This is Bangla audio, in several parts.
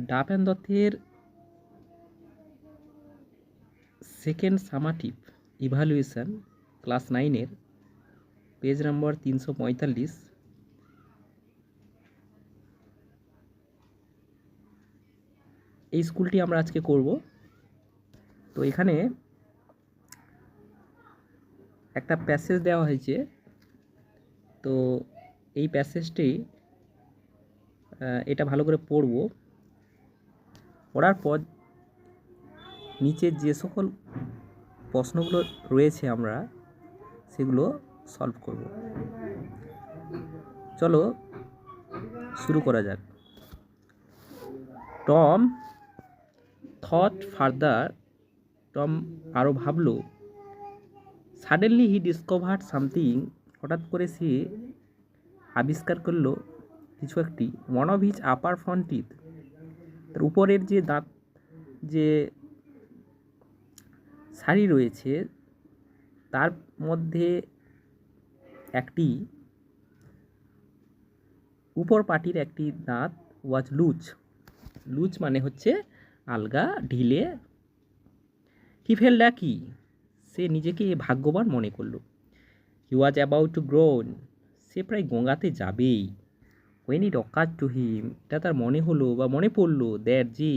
ডাফ অ্যান্ড দত্তের সেকেন্ড সামাটিভ ইভ্যালুয়েশন ক্লাস 9-এর পেজ নম্বর 345। এই স্কুলটি আমরা আজকে করব। তো এখানে একটা প্যাসেজ দেওয়া হয়েছে। তো এই প্যাসেজটি এটা ভালো করে পড়ব। পড়ার পর নিচের যে সকল প্রশ্নগুলো রয়েছে আমরা সেগুলো সলভ করব। চলো শুরু করা যাক। টম থট ফার্দার, টম আরও ভাবলো। সাডেনলি হি ডিসকভার্ড সামথিং, হঠাৎ করে সে আবিষ্কার করলো কিছু একটি। One of his upper front teeth, তার উপরের যে দাঁত যে সারি রয়েছে তার মধ্যে একটি উপর পাটির একটি দাঁত ওয়াজ লুজ। লুজ মানে হচ্ছে আলগা, ঢিলে। হি ফেল লাকি, সে নিজেকে ভাগ্যবান মনে করলো। হি ওয়াজ অ্যাবাউট টু গ্রোন, সে প্রায় গঙ্গাতে যাবেই। When it ochre to him, এটা তার মনে হলো বা মনে পড়লো দ্যাট যে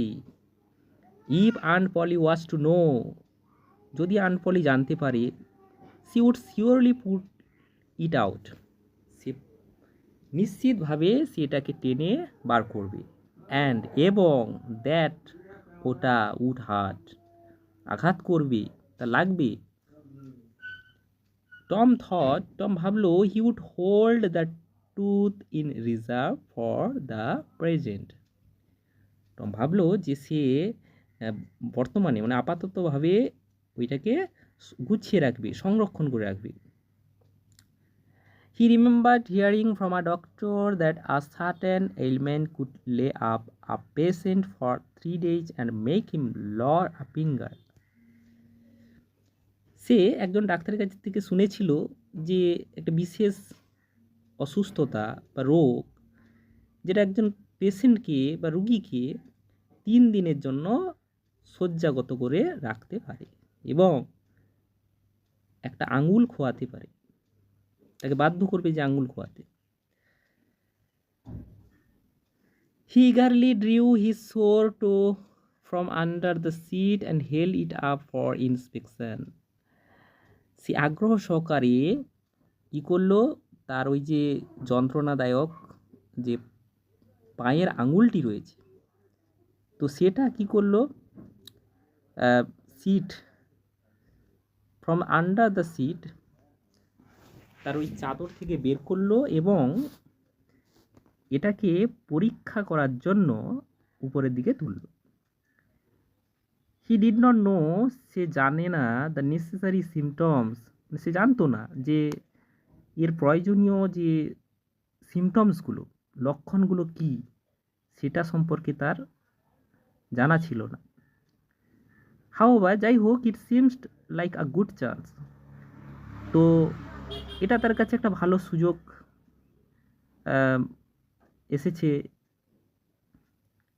if aunt Polly was to know, যদি আন্ট পলি জানতে পারে, she would surely put it out, সে নিশ্চিতভাবে সে এটাকে টেনে বার করবে। অ্যান্ড এবং দ্যাট ওটা উড হার্ট, আঘাত করবে, তা লাগবে। টম ভাবলো he would hold the tooth in reserve for the present. Tom ভাবলো যে সে বর্তমানে মানে আপাততভাবে ওইটাকে গুছিয়ে রাখবে, সংরক্ষণ করে রাখবে। He remembered hearing from a doctor that a certain ailment could lay up a patient for 3 days and make him lower a finger. সে একজন ডাক্তারের কাছ থেকে শুনেছিল যে একটা বিশেষ অসুস্থতা বা রোগ যেটা একজন পেশেন্টকে বা রুগীকে 3 দিনের জন্য শয্যাগত করে রাখতে পারে এবং একটা আঙুল খোয়াতে পারে, তাকে বাধ্য করবে যে আঙুল খোয়াতে। He eagerly drew his sore toe from under the seat and held it up for inspection. সে আগ্রহ সহকারে কী করলো, তার ওই যে যন্ত্রণাদায়ক যে পায়ের আঙুলটি রয়েছে তো সেটা কী করলো, sheet from under the sheet, তার ওই চাদর থেকে বের করলো এবং এটাকে পরীক্ষা করার জন্য উপরের দিকে তুলল। হি ডিড নট নো, সে জানে না, দ্য নেসেসারি সিমটমস, সে জানতো না যে এর প্রয়োজনীয় যে সিমটমসগুলো, লক্ষণগুলো কি, সেটা সম্পর্কে তার জানা ছিল না। হাউএভার, যাই হোক, it seems like a good chance, তো এটা তার কাছে একটা ভালো সুযোগ এসেছে,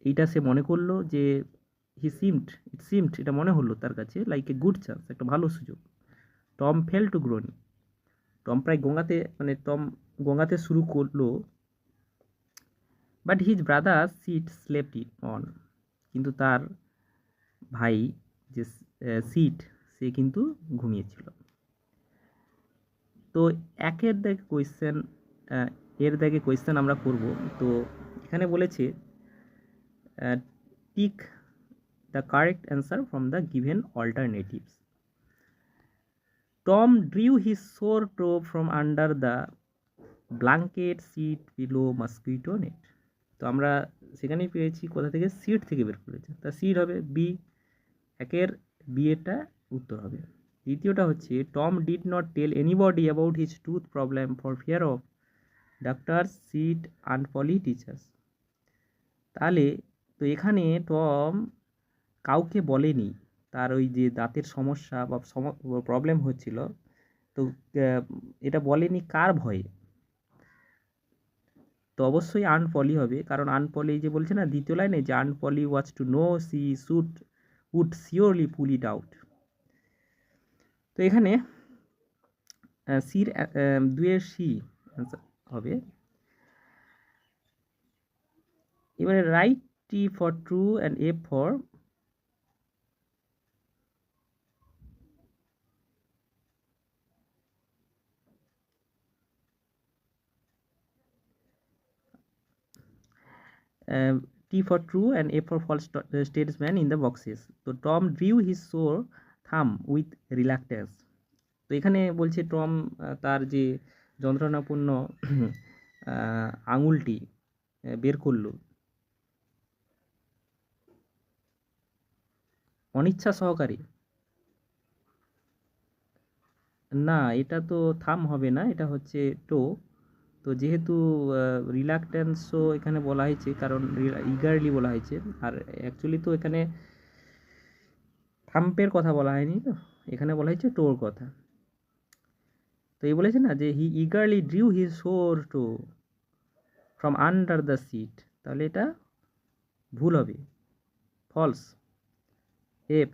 এইটা সে মনে করলো যে ইট সিমড, এটা মনে হলো তার কাছে লাইক এ গুড চান্স, একটা ভালো সুযোগ। Tom fell to groan, Tom প্রায় গঙ্গাতে শুরু করলো। But his brother Sid slept it on, কিন্তু তার ভাই যে সিট সে কিন্তু ঘুমিয়েছিল। তো এর দাগে কোয়েশ্চেন আমরা করব। তো এখানে বলেছে tick the correct answer from the given alternatives. Tom drew his sore toe from under the blanket Sid below mosquito net. তো আমরা সেখানেই পেয়েছি কোথা থেকে, সিট থেকে বের করেছে, তা সিট হবে বি, একের বি এরটা উত্তর হবে। দ্বিতীয়টা হচ্ছে Tom did not tell anybody about his tooth problem for fear of ডাক্তার সিট অ্যান্ড পলি টিচার্স। তাহলে তো এখানে টম কাউকে বলেনি তার ওই যে দাঁতের সমস্যা বা প্রবলেম হচ্ছিল, তো এটা বলেনি কার ভয়ে, তো অবশ্যই আর্ন পলি হবে, কারণ আর্ন পলি যে বলছে না দ্বিতীয় লাইনে যে আর্ন Polly was to know she would surely pull it out. তো এখানে সির দুয়ের সি হবে। এবারে write T for true and F for T for true and A for false statement in the boxes. তো Tom drew his sore thumb with reluctance. তো এখানে বলছে টম তার যে যন্ত্রণাপূর্ণ আঙুলটি বের করলো অনিচ্ছা সহকারে। না, এটা তো থাম হবে না, এটা হচ্ছে টো। তো যেহেতু রিলাক্টেন্সও এখানে বলা হয়েছে, কারণ ইগারলি বলা হয়েছে, আর অ্যাকচুয়ালি তো এখানে থাম্পের কথা বলা হয়নি, তো এখানে বলা হয়েছে টোর কথা। তো এই বলেছে না যে he eagerly drew his sore toe from under the seat, তাহলে এটা ভুল হবে, ফলস, এফ।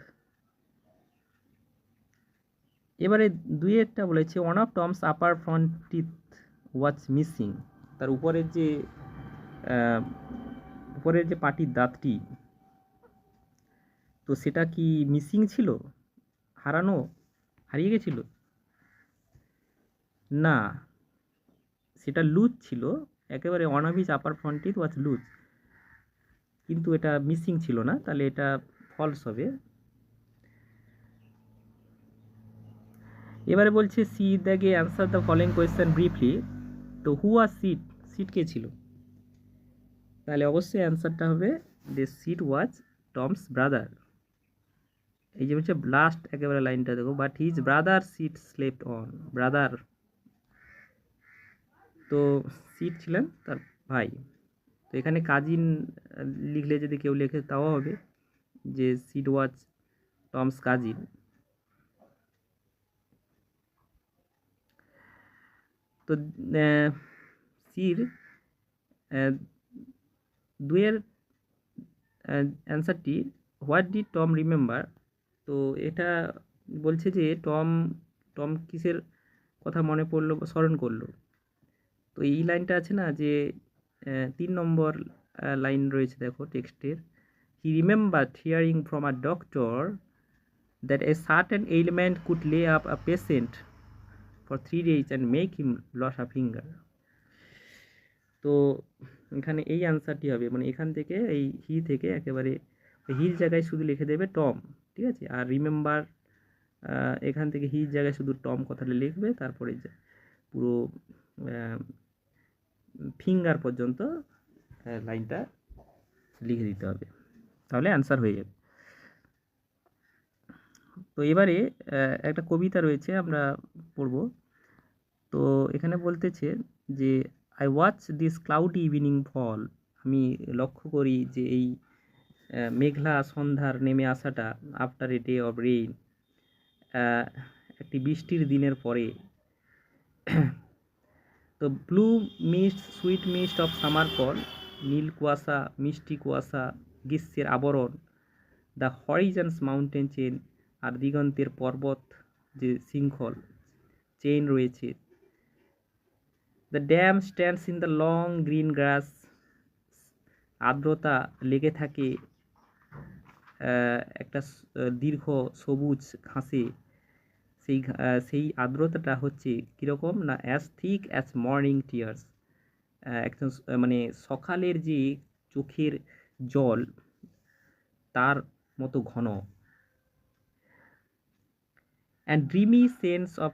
এবারে দুইয়েরটা বলেছে one of Tom's upper front teeth was missing, তার উপরের যে পাটির দাঁতটি, তো সেটা কি মিসিং ছিল, হারিয়ে গেছিল? না, সেটা লুজ ছিল, একেবারে one of his upper front teeth was loose, কিন্তু এটা মিসিং ছিল না, তাহলে এটা ফলস হবে। এবারে বলছে সি দ্যাগে answer the following question briefly. তো হু আর সিট কে ছিল? তাহলে অবশ্যই অ্যান্সারটা হবে যে সিট ওয়াজ টমস ব্রাদার। এই যে হচ্ছে লাস্ট একেবারে লাইনটা দেখো, but his brother Sid slept on, brother, তো সিট ছিলেন তার ভাই। তো এখানে কাজিন লিখলে যদি কেউ লেখে তাও হবে যে সিট ওয়াজ টমস কাজিন। তো সির দুয়ের অ্যান্সারটি হোয়াট ডিড টম রিমেম্বার। তো এটা বলছে যে টম কিসের কথা মনে পড়লো, স্মরণ করলো। তো এই লাইনটা আছে না যে 3 নম্বর লাইন রয়েছে দেখো টেক্সটের, he remembered hearing from a doctor that a certain element could lay up a patient for 3 days and make him lose a finger. তো এখানে এই অ্যান্সারটি হবে, মানে এখান থেকে এই হি থেকে একেবারে হির জায়গায় শুধু লিখে দেবে টম, ঠিক আছে, আর রিমেম্বার এখান থেকে হির জায়গায় শুধু টম কথাটা লিখবে, তারপরে পুরো ফিঙ্গার পর্যন্ত লাইনটা লিখে দিতে হবে, তাহলে অ্যান্সার হয়ে যাবে। তো এবারে একটা কবিতা রয়েছে, আমরা পড়ব। তো এখানে বলতেছে যে I watch this cloudy evening fall, আমি লক্ষ্য করি যে এই মেঘলা সন্ধ্যার নেমে আসাটা, after a day of rain, একটি বৃষ্টির দিনের পরে। তো blue mist sweet mist of summer fall, নীল কুয়াশা মিষ্টি কুয়াশা গ্রীষ্মের আবরণ, দ্য হরিজন্স মাউন্টেন চেন, আর দিগন্তের পর্বত যে শৃঙ্খল চেইন রয়েছে, the dam stands in the long green grass, আর্দ্রতা লেগে থাকে একটা দীর্ঘ সবুজ ঘাসে, সেই আর্দ্রতাটা হচ্ছে কীরকম না, as thick as morning tears, একদম মানে সকালের যে চোখের জল তার মতো ঘন, and dreamy sense of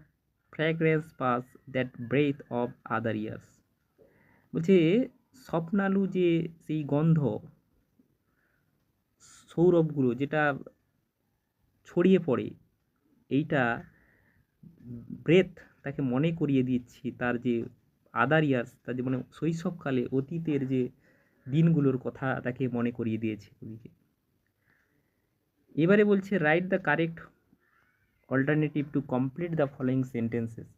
fragrance pass that breath of other years. বলছে স্বপ্নালু যে সেই গন্ধ, সৌরভগুলো যেটা ছড়িয়ে পড়ে, এইটা ব্রেথ তাকে মনে করিয়ে দিচ্ছি তার যে আদার ইয়ার্স, তার যে মানে শৈশবকালে অতীতের যে দিনগুলোর কথা তাকে মনে করিয়ে দিয়েছে কবিকে। এবারে বলছে write the correct alternative to complete the following sentences.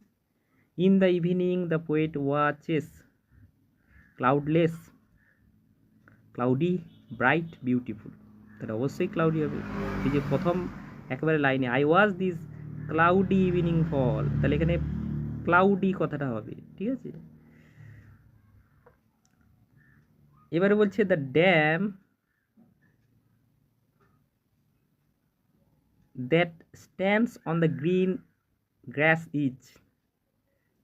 In the evening the poet watches cloudless, cloudy, bright, beautiful. তাহলে অবশ্যই ক্লাউডি হবে। এই যে প্রথম একেবারে লাইনে I was this cloudy evening fall, তাহলে এখানে ক্লাউডি কথাটা হবে, ঠিক আছে। এবারে বলছে the damp that stands on the green grass is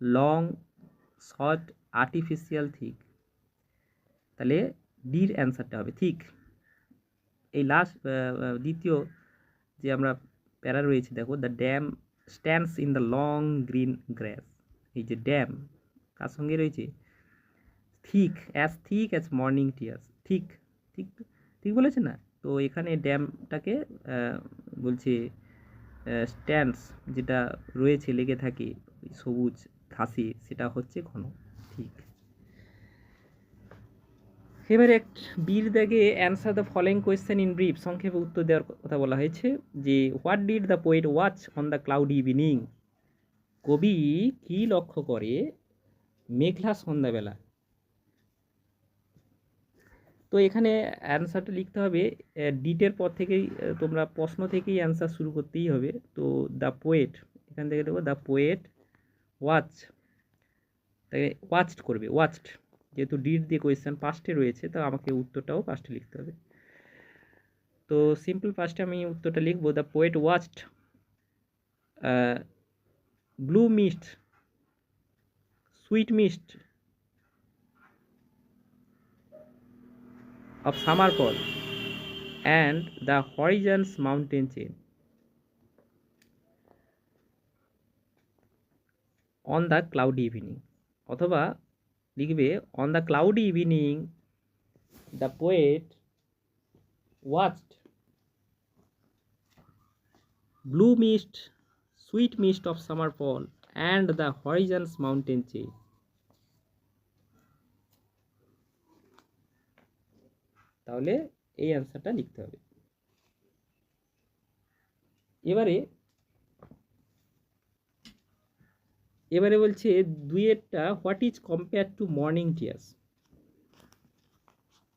long, short, artificial, thick. তাহলে ডির অ্যান্সারটা হবে থিক। এই লাস্ট দ্বিতীয় যে আমরা প্যারা রয়েছে দেখো, the dam stands in the long green grass. এই যে ড্যাম কার সঙ্গে রয়েছে, থিক অ্যাজ মর্নিং টিয়ার্স, ঠিক ঠিক ঠিক বলেছে না। তো এখানে ড্যামটাকে বলছে স্ট্যান্ডস, যেটা রয়েছে লেগে থাকে সবুজ ঘাসে, সেটা হচ্ছে ঘন, ঠিক। এবারে বীর দাগে answer the following question in brief, সংক্ষেপে উত্তর দেওয়ার কথা বলা হয়েছে যে what did the poet watch on the cloudy evening, কবি কি লক্ষ্য করে মেঘলা সন্ধ্যাবেলা। তো এখানে অ্যান্সারটা লিখতে হবে ডিটের পর থেকেই, তোমরা প্রশ্ন থেকেই অ্যান্সার শুরু করতেই হবে। তো দ্য পোয়েট, এখান থেকে দেবো দ্য পোয়েট ওয়াচ, তাকে ওয়াচড করবে, ওয়াচড, যেহেতু ডিড দিয়ে কোয়েশ্চেন পাস্টে রয়েছে, তো আমাকে উত্তরটাও পাস্টে লিখতে হবে। তো সিম্পল পাস্টে আমি উত্তরটা লিখবো, the poet watched blue mist, sweet mist of summer fall and the horizon's mountain chain on the cloudy evening, অথবা লিখবে on the cloudy evening the poet watched blue mist, sweet mist of summer fall and the horizon's mountain chain। তাহলে এই অ্যান্সারটা লিখতে হবে। এবারে বলছে দুইয়েরটা what is compare to morning tears.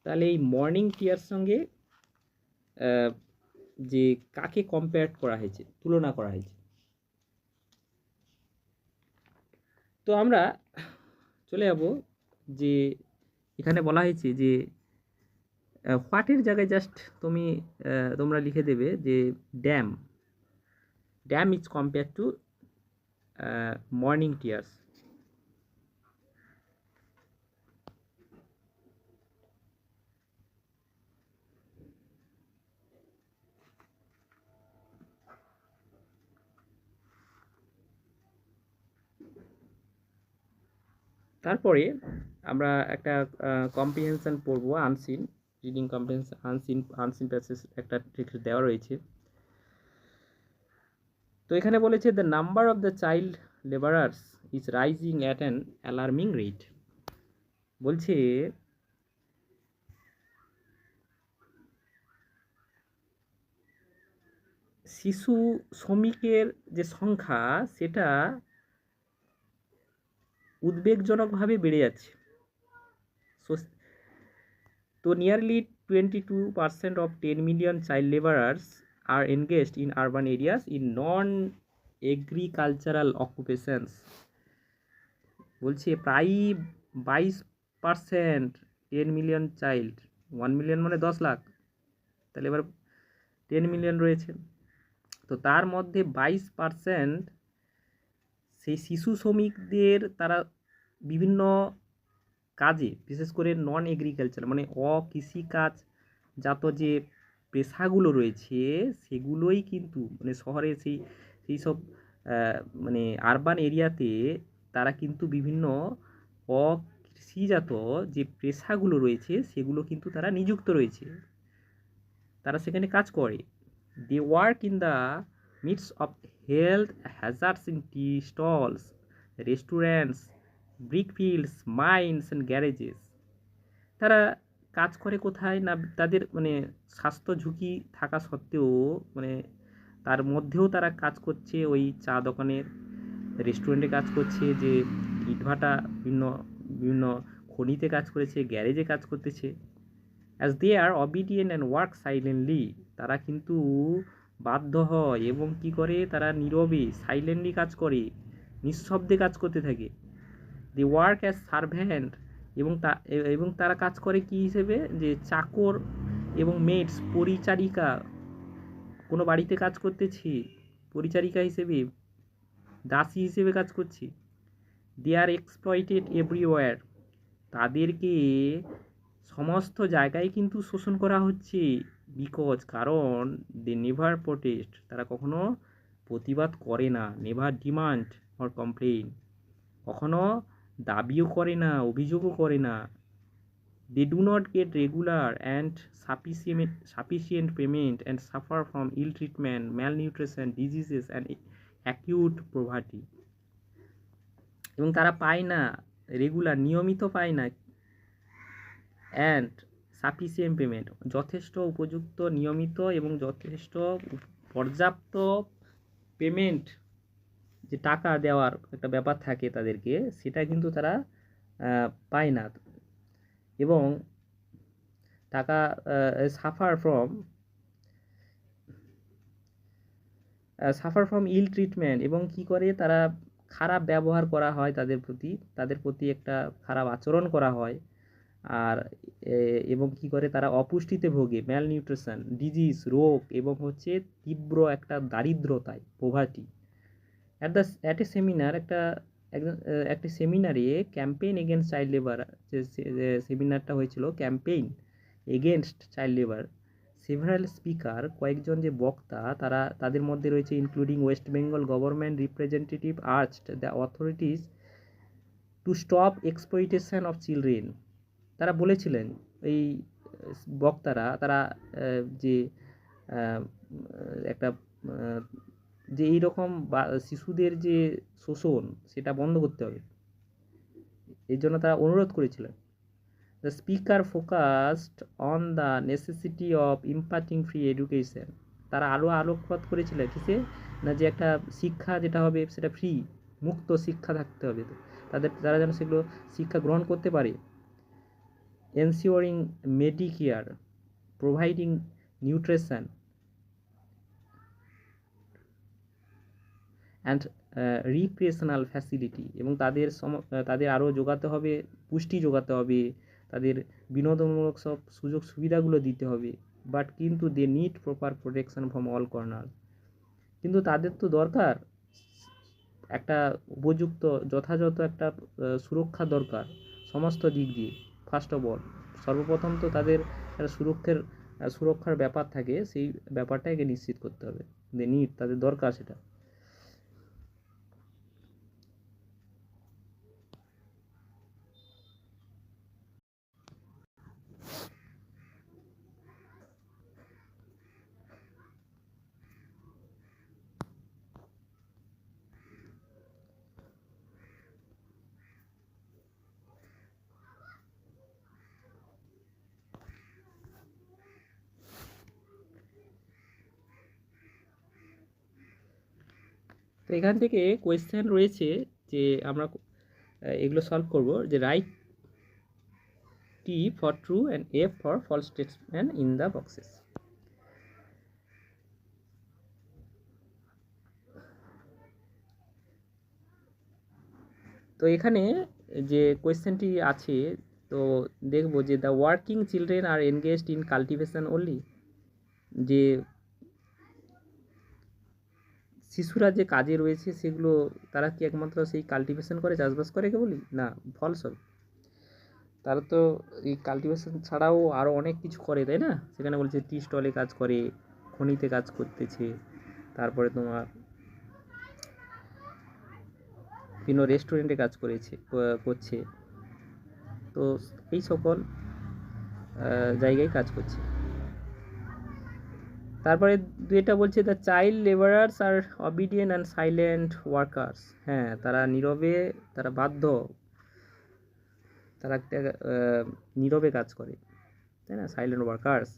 তাহলে এই মর্নিং টিয়ার্স সঙ্গে যে কাকে কম্পেয়ার করা হয়েছে, তুলনা করা হয়েছে। তো আমরা চলে যাব যে এখানে বলা হয়েছে যে হোয়াটের জায়গায় জাস্ট তোমরা লিখে দেবে যে dam, dam is compare to morning tears. তারপরে আমরা একটা কম্প্রিহেনশন পড়বো, unseen reading comprehension, unseen passage একটা টেক্সট দেওয়া রয়েছে। তো এখানে বলেছে the number of the child labourers is rising at an alarming rate. বলছে শিশু শ্রমিকের যে সংখ্যা সেটা উদ্বেগজনকভাবে বেড়ে যাচ্ছে। তো nearly 22% of 10 million child labourers R engaged in urban areas in non agricultural occupations. বলছে প্রায় 22%, 10 মিলিয়ন চাইল্ড, 1 মিলিয়ন মানে 10 লাখ, তাহলে এবার 10 মিলিয়ন রয়েছে। তো তার মধ্যে 22% সেই শিশু শ্রমিকদের, তারা বিভিন্ন কাজে, বিশেষ করে নন এগ্রিকালচার মানে অকৃষিকাজ জাত যে পেশাগুলো রয়েছে, সেগুলোই কিন্তু মানে শহরে সেই সব মানে আরবান এরিয়াতে তারা কিন্তু বিভিন্ন অকৃষিজাত যে পেশাগুলো রয়েছে সেগুলো কিন্তু তারা নিযুক্ত রয়েছে, তারা সেখানে কাজ করে। They work in the midst of health hazards in tea stalls, restaurants, brick fields, mines and garages. তারা কাজ করে কোথায় না, তাদের মানে স্বাস্থ্য ঝুঁকি থাকা সত্ত্বেও মানে তার মধ্যেও তারা কাজ করছে, ওই চা দোকানের, রেস্টুরেন্টে কাজ করছে, যে ইটভাটা, বিভিন্ন বিভিন্ন খনিতে কাজ করেছে, গ্যারেজে কাজ করতেছে। As they are obedient and work silently, তারা কিন্তু বাধ্য হয় এবং কি করে, তারা নীরবে সাইলেন্টলি কাজ করে, নিঃশব্দে কাজ করতে থাকে। দি ওয়ার্ক অ্যাজ সার্ভ্যান্ট, এবং তারা কাজ করে কি হিসেবে, যে চাকর এবং মেডস, পরিচারিকা, কোনো বাড়িতে কাজ করতেছি পরিচারিকা হিসেবে, দাসী হিসেবে কাজ করছি। দে আর এক্সপ্লয়েটেড এভরিওয়্যার, তাদেরকে সমস্ত জায়গায় কিন্তু শোষণ করা হচ্ছে। বিকজ, কারণ দে নেভার প্রোটেস্ট, তারা কখনো প্রতিবাদ করে না। নেভার ডিমান্ড অর কমপ্লেইন, কখনো দাবিও করে না, অভিযোগও করে না। They do not get regular and sufficient payment and suffer from ill treatment, malnutrition, diseases and acute poverty, এবং তারা পায় না রেগুলার, নিয়মিত পায় না, অ্যান্ড সাফিসিয়েন্ট পেমেন্ট, যথেষ্ট উপযুক্ত, নিয়মিত এবং যথেষ্ট পর্যাপ্ত পেমেন্ট, যে টাকা দেওয়ার একটা ব্যাপার থাকে তাদেরকে, সেটা কিন্তু তারা পায় না। এবং টাকা সাফার ফ্রম ইল ট্রিটমেন্ট, এবং কি করে, তারা খারাপ ব্যবহার করা হয় তাদের প্রতি একটা খারাপ আচরণ করা হয়। আর এবং কি করে, তারা অপুষ্টিতে ভোগে, ম্যালনিউট্রিশন, ডিজিজ, রোগ, এবং হচ্ছে তীব্র একটা দারিদ্রতায়, পোভার্টি। অ্যাট এ সেমিনার, একটি সেমিনারে ক্যাম্পেইন এগেনস্ট চাইল্ড লেবার, যে সেমিনারটা হয়েছিল campaign against child labour, several speaker, কয়েকজন যে বক্তা, তাদের মধ্যে রয়েছে including West Bengal government representative, urged the authorities to stop exploitation of children. তারা বলেছিলেন, এই বক্তারা, তারা যে একটা যে এইরকম শিশুদের যে শোষণ, সেটা বন্ধ করতে হবে, এর জন্য তারা অনুরোধ করেছিলেন। The speaker focused on the necessity of imparting free education, তারা আলোকপাত করেছিলেন কিসে না, যে একটা শিক্ষা যেটা হবে সেটা ফ্রি, মুক্ত শিক্ষা থাকতে হবে, তারা যেন সেগুলো শিক্ষা গ্রহণ করতে পারে। Ensuring Medicare, providing nutrition and recreational facility, এবং তাদের আরও যোগাতে হবে, পুষ্টি যোগাতে হবে, তাদের বিনোদনমূলক সব সুযোগ সুবিধাগুলো দিতে হবে। বাট কিন্তু they need proper protection from all corner, কিন্তু তাদের তো দরকার একটা উপযুক্ত, যথাযথ একটা সুরক্ষা দরকার সমস্ত দিক দিয়ে। ফার্স্ট অফ অল, সর্বপ্রথম তো তাদের একটা সুরক্ষার ব্যাপার থাকে, সেই ব্যাপারটাকে নিশ্চিত করতে হবে। দে নিড, তাদের দরকার সেটা। তো এখান থেকে কোয়েশ্চেন রয়েছে, যে আমরা এগুলো সলভ করব, যে write T for true and F for false statement in the boxes. তো এখানে যে কোয়েশ্চেনটি আছে, তো দেখব যে the working children are engaged in cultivation only, যে শিশুরা যে কাজে রয়েছে সেগুলো, তারা কি একমাত্র সেই কাল্টিভেশন করে, চাষবাস করে কেবলই না, ফলস হবে, তারা তো এই কাল্টিভেশন ছাড়াও আরও অনেক কিছু করে, তাই না? সেখানে বলছে টি স্টলে কাজ করে, খনিতে কাজ করতেছে, তারপরে তোমার বিভিন্ন রেস্টুরেন্টে কাজ করছে, তো এই সকল জায়গায় কাজ করছে। তারপরে দুইটা বলছে the child labourers are obedient and silent workers, হ্যাঁ, তারা নীরবে, তারা বাধ্য, তারা একটা নীরবে কাজ করে, তাই না, সাইলেন্ট ওয়ার্কার্স।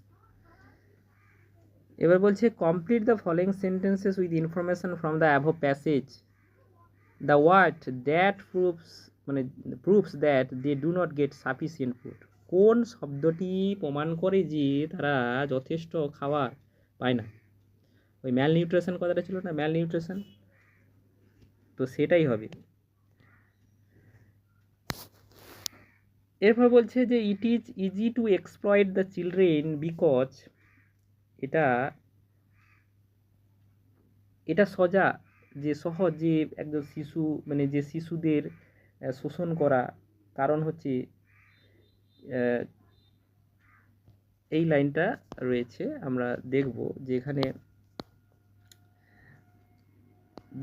এবার বলছে complete the following sentences with information from the above passage. The word that proves মানে proves that they do not get sufficient food, কোন শব্দটি প্রমাণ করে যে তারা যথেষ্ট খাবার পায় না? ওই ম্যাল নিউট্রিশন কথাটা ছিল না, ম্যাল নিউট্রিশন, তো সেটাই হবে। এরপর বলছে যে it is easy to exploit the children because, এটা এটা সহজ যে একজন শিশু মানে যে শিশুদের শোষণ করা, কারণ হচ্ছে এই লাইনটা রয়েছে, আমরা দেখব যে এখানে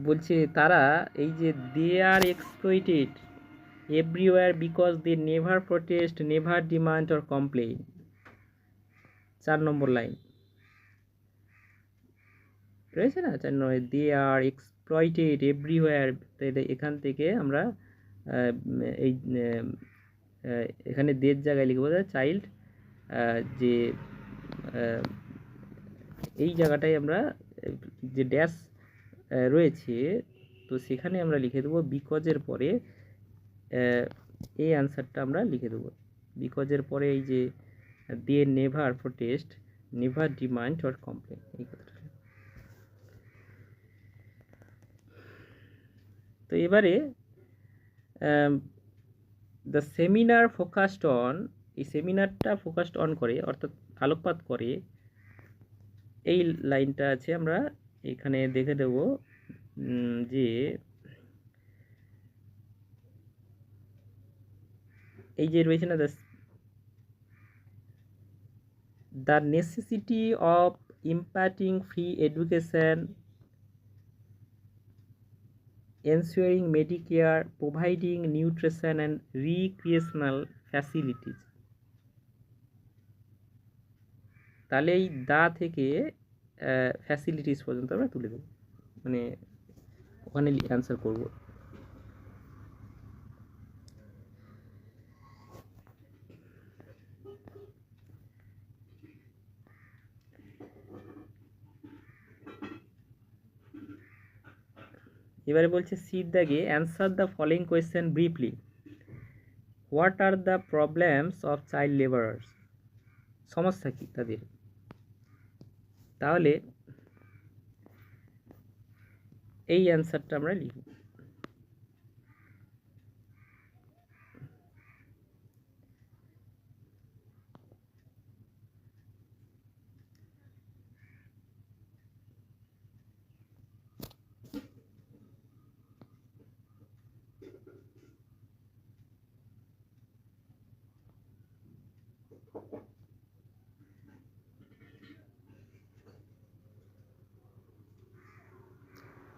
বলছে তারা এই যে they are exploited everywhere because they never protest, never demand or complain. 4 number line রয়েছে না, 4 নম্বর, দে আর এক্সপ্লয়েটেড এভরিওয়্যার। এখান থেকে আমরা এই এখানে দের জায়গায় লিখবো চাইল্ড, যে এই জায়গাটায় আমরা যে ড্যাশ রয়েছে, তো সেখানে আমরা লিখে দেবো বিকজের পরে এই অ্যান্সারটা আমরা লিখে দেবো। বিকজের পরে এই যে they never protest, never demand or complain, এই কথাটা। তো এবারে দ্য সেমিনার ফোকাসড অন, এই সেমিনারটা ফোকাসড অন করে অর্থাৎ আলোকপাত করে, এই লাইনটা আছে, আমরা এখানে দেখে দেব যে এই যে রয়েছে না the necessity of imparting free education, ensuring Medicare, providing nutrition and recreational facilities। তাহলে এই দা থেকে ফ্যাসিলিটিস পর্যন্ত আমরা তুলে দেব, মানে ওখানে অ্যান্সার করব। এবারে বলছে সিট দাগে answer the following question briefly. What are the problems of child labourers, সমস্যা কি তাদের? তাহলে এই অ্যান্সারটা আমরা লিখব।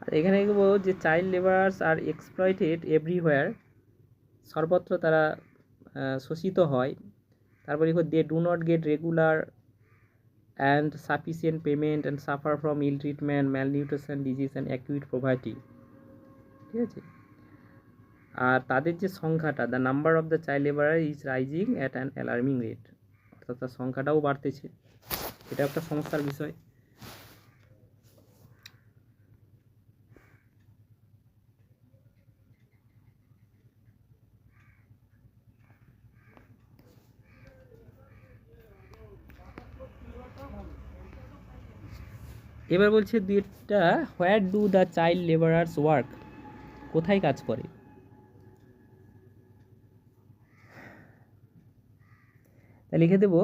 আর এখানে লিখব যে child labourers are exploited everywhere, সর্বত্র তারা শোষিত হয়। তারপর লিখব they do not get regular and sufficient payment and suffer from ill treatment, malnutrition, disease and acute poverty। ঠিক আছে, আর তাদের যে সংখ্যাটা, the number of the child labourer is rising at an alarming rate, অর্থাৎ তার সংখ্যাটাও বাড়তেছে, এটা একটা সমস্যার বিষয়। এবার বলছে দুইটা, where do the child labourers work, কোথায় কাজ করে? তা লিখে দেব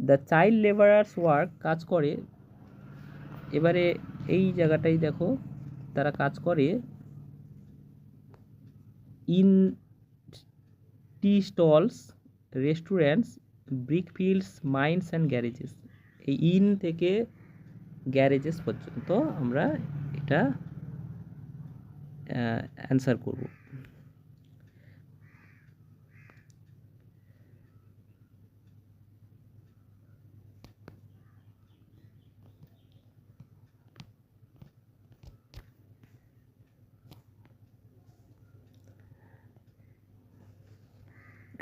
দ্য চাইল্ড লেবারার্স ওয়ার্ক, কাজ করে। এবারে এই জায়গাটাই দেখো, তারা কাজ করে in tea stalls, restaurants, brick fields, mines and garages. এই ইন থেকে গ্যারেজেস পর্যন্ত আমরা এটা অ্যান্সার করব।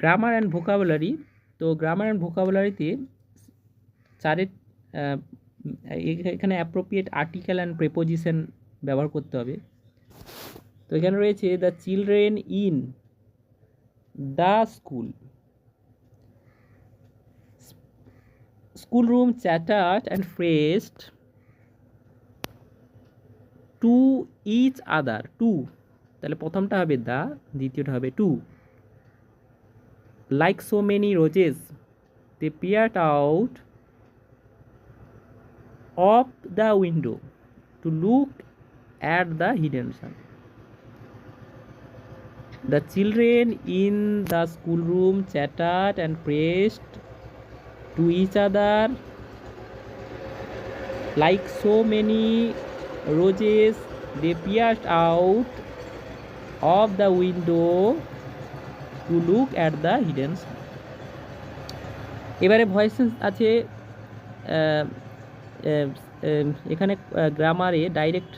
গ্রামার অ্যান্ড ভোকাবুলারি, তো গ্রামার অ্যান্ড ভোকাবুলারিতে চারের এখানে অ্যাপ্রোপ্রিয়েট আর্টিকেল অ্যান্ড প্রেপোজিশন ব্যবহার করতে হবে। তো এখানে রয়েছে the children in the school school room chattered and pressed to each other. Two, তাহলে প্রথমটা হবে দা, দ্বিতীয়টা হবে two. Like so many roses they peered out of the window to look at the hidden sun. The children in the schoolroom chattered and praised to each other like so many roses. They peered out of the window to look at the hidden sun. এবারে ভয়েস আছে এখানে গ্রামারে ডাইরেক্ট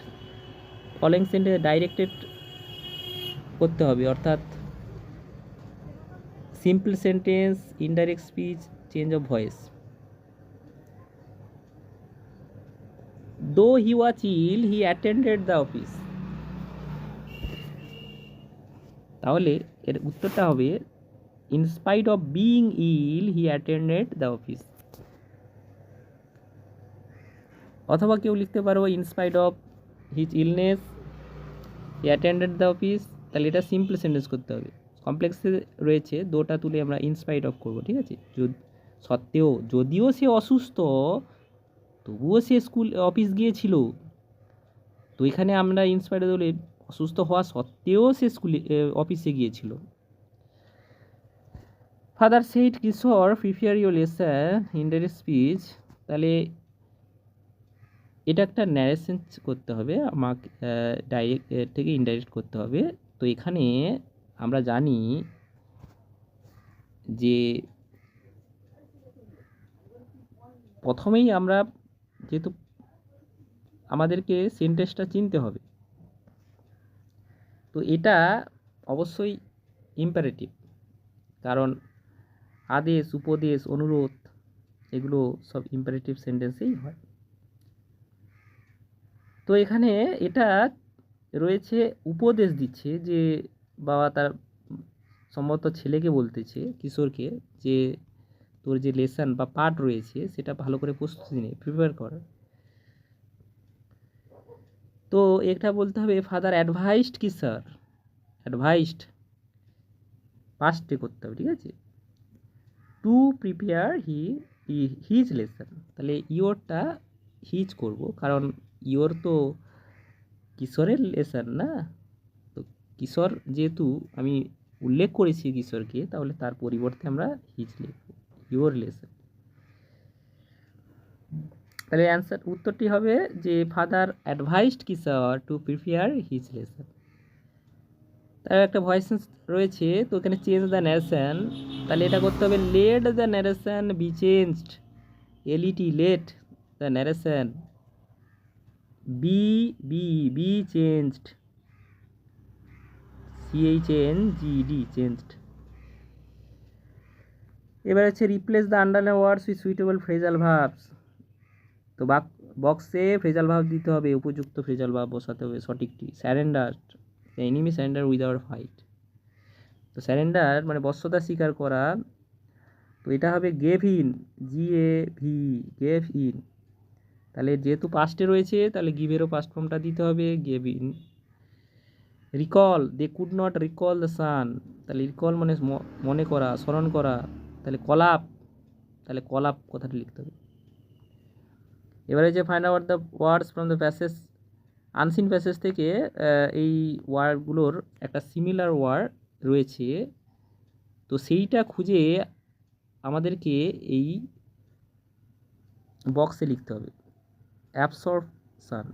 ফলোইং সেন্টেন্স ডাইরেক্টেড করতে হবে, অর্থাৎ simple sentence, indirect speech, change of voice. Though he was ill he attended the office. তাহলে এর উত্তরটা হবে in spite of being ill he attended the office. অথবা কেউ লিখতে পারবো in spite of his illness he attended the office. তাহলে এটা সিম্পল সেন্টেন্স করতে হবে। কমপ্লেক্সে রয়েছে দোটা তুলে আমরা ইনস্পাইট অফ করবো, ঠিক আছে। সত্ত্বেও, যদিও সে অসুস্থ তবুও সে অফিস গিয়েছিল। তো এখানে আমরা ইনস্পাইট বলে অসুস্থ হওয়া সত্ত্বেও সে অফিসে গিয়েছিল। Father said Kishore prepare your lesson, indirect speech. তাহলে এটা একটা ন্যারেশন করতে হবে, আমাকে ডাইরেক্ট থেকে ইনডাইরেক্ট করতে হবে। তো এখানে আমরা জানি যে প্রথমেই আমরা যেহেতু আমাদেরকে সেন্টেন্সটা চিনতে হবে, তো এটা অবশ্যই ইম্পারেটিভ, কারণ আদেশ, উপদেশ, অনুরোধ এগুলো সব ইম্পারেটিভ সেন্টেন্সেই হয়। তো এখানে এটা রয়েছে উপদেশ দিচ্ছে, যে বাবা তার সম্ভবত ছেলেকে বলতেছে, কিশোরকে, যে তোর যে লেসন বা পাঠ রয়েছে সেটা ভালো করে প্রস্তুতি নে, প্রিপেয়ার কর। তো এটা বলতে হবে ফাদার অ্যাডভাইসড কিশোর, অ্যাডভাইসড পাস্টে করতে হবে, ঠিক আছে। টু প্রিপেয়ার হিজ লেসন, তাহলে ইয়োরটা হিজ করব, কারণ ইয়োর তো কিশোরের লেসন না। তো কিশোর যেহেতু আমি উল্লেখ করেছি কিশোরকে, তাহলে তার পরিবর্তে আমরা হিজ লিখব, ইয়োর লেসন। তাহলে অ্যান্সার, উত্তরটি হবে যে father advised Kishore to prepare his lesson. তার একটা ভয়েস রয়েছে, তো এখানে চেঞ্জ দ্য ন্যারেশন, তাহলে এটা করতে হবে let the narration be changed, LET, let the narration be changed, CHNGD, changed. এবার হচ্ছে replace the underline words with suitable phrasal verbs. তো বক্সে ফ্রেজাল ভার্ব দিতে হবে, উপযুক্ত ফ্রেজাল ভার্ব বসাতে হবে সঠিকটি। Surrender, enemy surrender without fight. তো স্যারেন্ডার মানে বশ্যতা স্বীকার করা, তো এটা হবে gave in, GAV, gave in. তাহলে যেহেতু পাস্টে রয়েছে, তাহলে গিভেরও পাস্ট ফর্মটা দিতে হবে, gave in. Recall, they could not recall the sun, তাহলে রিকল মানে মনে করা, স্মরণ করা। তাহলে কলাপ, তাহলে কলাপ কথাটা লিখতে হবে। এবারে যে find out the words from the passage, unseen passage থেকে এই ওয়ার্ডগুলোর একটা সিমিলার ওয়ার্ড রয়েছে, তো সেইটা খুঁজে আমাদেরকে এই বক্সে লিখতে হবে। অ্যাবসর্পশন,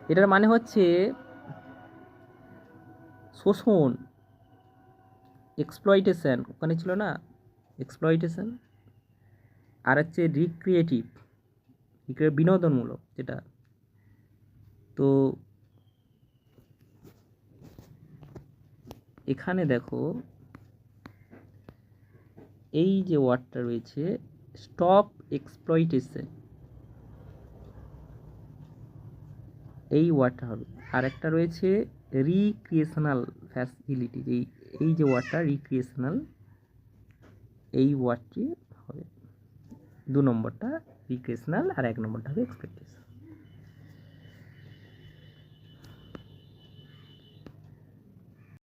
এটার মানে হচ্ছে শোষণ, এক্সপ্লয়টেশন, ওখানে ছিল না এক্সপ্লয়টেশন। আর হচ্ছে রিক্রিয়েটিভ, বিনোদনমূলক যেটা। তো এখানে দেখো এই যে ওয়ার্ডটা রয়েছে স্টপ এক্সপ্লয়টেশন, এই ওয়ার্ডটা হবে। আর একটা রয়েছে রিক্রিয়েশনাল ফ্যাসিলিটি, এই যে ওয়ার্ডটা রিক্রিয়েশনাল, এই ওয়ার্ডটি হবে 2 নম্বরটা রিক্রিয়েশনাল আর 1 নম্বরটা হবে এক্সপেক্টেশন।